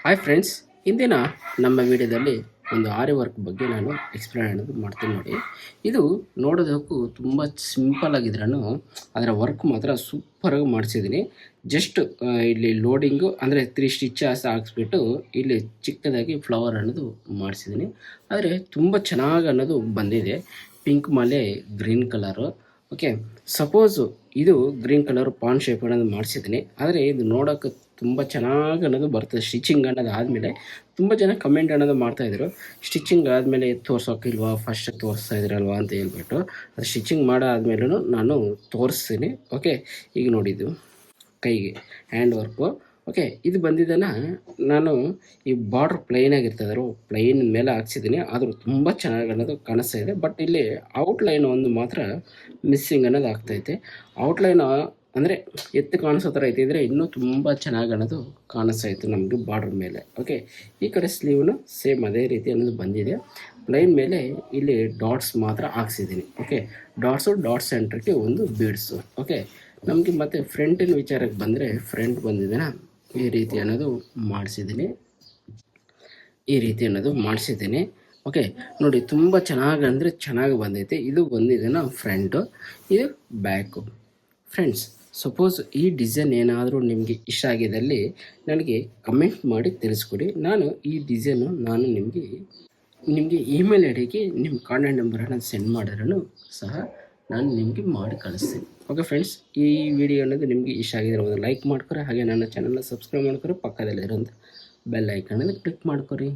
Hi friends, ಇಂದಿನ ನಮ್ಮ ವಿಡಿಯೋದಲ್ಲಿ ಒಂದು ಆರಿ ವರ್ಕ್ ಬಗ್ಗೆ ನಾನು ಎಕ್ಸ್ಪ್ಲೇನ್ ಅನ್ನೋದು ಮಾಡ್ತೀನಿ ನೋಡಿ. ಇದು ನೋಡೋದಕ್ಕೂ ತುಂಬ ಸಿಂಪಲ್ ಆಗಿದ್ರೂ ಅದರ ವರ್ಕ್ ಮಾತ್ರ ಸೂಪರಾಗಿ ಮಾಡಿಸಿದ್ದೀನಿ. ಜಸ್ಟ್ ಇಲ್ಲಿ ಲೋಡಿಂಗು ಅಂದರೆ 3 ಸ್ಟಿಚಸ್ ಹಾಕ್ಸ್ಬಿಟ್ಟು ಇಲ್ಲಿ ಚಿಕ್ಕದಾಗಿ ಫ್ಲವರ್ ಅನ್ನೋದು ಮಾಡಿಸಿದ್ದೀನಿ. ಆದರೆ ತುಂಬ ಚೆನ್ನಾಗಿ ಅನ್ನೋದು ಬಂದಿದೆ. ಪಿಂಕ್ ಮೇಲೆ ಗ್ರೀನ್ ಕಲರು. ಓಕೆ, ಸಪೋಸು ಇದು ಗ್ರೀನ್ ಕಲರ್ ಪಾನ್ ಶೇಪ್ ಅನ್ನೋದು ಮಾಡಿಸಿದ್ದೀನಿ. ಆದರೆ ಇದು ನೋಡೋಕ್ಕೆ ತುಂಬ ಚೆನ್ನಾಗಿ ಅನ್ನೋದು ಬರ್ತದೆ. ಸ್ಟಿಚಿಂಗ್ ಅನ್ನೋದು ಆದಮೇಲೆ ತುಂಬ ಜನ ಕಮೆಂಟ್ ಅನ್ನೋದು ಮಾಡ್ತಾಯಿದ್ರು, ಸ್ಟಿಚಿಂಗ್ ಆದಮೇಲೆ ತೋರ್ಸೋಕ್ಕಿಲ್ವಾ, ಫಸ್ಟ್ ತೋರಿಸ್ತಾ ಇದ್ರಲ್ವಾ ಅಂತ ಹೇಳ್ಬಿಟ್ಟು. ಅದು ಸ್ಟಿಚಿಂಗ್ ಮಾಡಾದ್ಮೇಲೂ ನಾನು ತೋರಿಸ್ತೀನಿ. ಓಕೆ, ಈಗ ನೋಡಿದ್ದು ಕೈಗೆ ಹ್ಯಾಂಡ್ ವರ್ಕು. ಓಕೆ, ಇದು ಬಂದಿದ್ದನ್ನು ನಾನು ಈ ಬಾರ್ಡ್ರ್ ಪ್ಲೈನಾಗಿರ್ತದರು ಪ್ಲೈನ್ ಮೇಲೆ ಹಾಕ್ಸಿದ್ದೀನಿ. ಆದರೂ ತುಂಬ ಚೆನ್ನಾಗಿ ಅನ್ನೋದು ಕಾಣಿಸ್ತಾ ಇದೆ. ಬಟ್ ಇಲ್ಲಿ ಔಟ್ಲೈನ್ ಒಂದು ಮಾತ್ರ ಮಿಸ್ಸಿಂಗ್ ಅನ್ನೋದು ಆಗ್ತೈತೆ. ಔಟ್ಲೈನ್ ಅಂದರೆ ಎತ್ತು ಕಾಣಿಸೋ ಥರ ಐತಿದ್ರೆ ಇನ್ನೂ ತುಂಬ ಚೆನ್ನಾಗಿ ಅನ್ನೋದು ಕಾಣಿಸ್ತಾ ಇತ್ತು ನಮಗೆ ಬಾರ್ಡ್ರ್ ಮೇಲೆ. ಓಕೆ, ಈ ಕಡೆ ಸ್ಲೀವ್ನು ಸೇಮ್ ಅದೇ ರೀತಿ ಅನ್ನೋದು ಬಂದಿದೆ. ಪ್ಲೈನ್ ಮೇಲೆ ಇಲ್ಲಿ ಡಾಟ್ಸ್ ಮಾತ್ರ ಹಾಕ್ಸಿದ್ದೀನಿ. ಓಕೆ, ಡಾಟ್ಸ್ ಸೆಂಟ್ರಿಗೆ ಒಂದು ಬೀಡ್ಸು. ಓಕೆ, ನಮಗೆ ಮತ್ತು ಫ್ರಂಟಿನ ವಿಚಾರಕ್ಕೆ ಬಂದರೆ ಫ್ರಂಟ್ ಬಂದಿದ್ದೇನೆ ಈ ರೀತಿ ಅನ್ನೋದು ಮಾಡಿಸಿದ್ದೀನಿ. ಓಕೆ, ನೋಡಿ ತುಂಬ ಚೆನ್ನಾಗಿ ಅಂದರೆ ಚೆನ್ನಾಗಿ ಬಂದೈತೆ. ಇದು ಬಂದಿದ್ದೇನೆ ಫ್ರಂಟು, ಇದು ಬ್ಯಾಕು. ಫ್ರೆಂಡ್ಸ್, ಸಪೋಸ್ ಈ ಡಿಸೈನ್ ಏನಾದರೂ ನಿಮಗೆ ಇಷ್ಟ ಆಗಿದ್ದಲ್ಲಿ ನನಗೆ ಕಮೆಂಟ್ ಮಾಡಿ ತಿಳಿಸ್ಕೊಡಿ. ನಾನು ಈ ಡಿಸೈನು ನಿಮಗೆ ಇಮೇಲ್ ಐಡಿಗೆ ನಿಮ್ಮ ಕಾಂಟ್ಯಾಕ್ಟ್ ನಂಬರನ್ನು ಸೆಂಡ್ ಮಾಡಿದ್ರೂ ಸಹ ನಾನು ನಿಮಗೆ ಮಾಡಿ ಕಳಿಸ್ತೀನಿ. ಓಕೆ ಫ್ರೆಂಡ್ಸ್, ಈ ವಿಡಿಯೋ ಅನ್ನೋದು ನಿಮಗೆ ಇಷ್ಟ ಆಗಿದ್ರೆ ಒಂದು ಲೈಕ್ ಮಾಡ್ಕೊರಿ. ಹಾಗೆ ನನ್ನ ಚಾನಲ್ನ ಸಬ್ಸ್ಕ್ರೈಬ್ ಮಾಡ್ಕೊರಿ. ಪಕ್ಕದಲ್ಲಿರೋಂಥ ಬೆಲ್ ಐಕನನ್ನು ಕ್ಲಿಕ್ ಮಾಡ್ಕೊರಿ.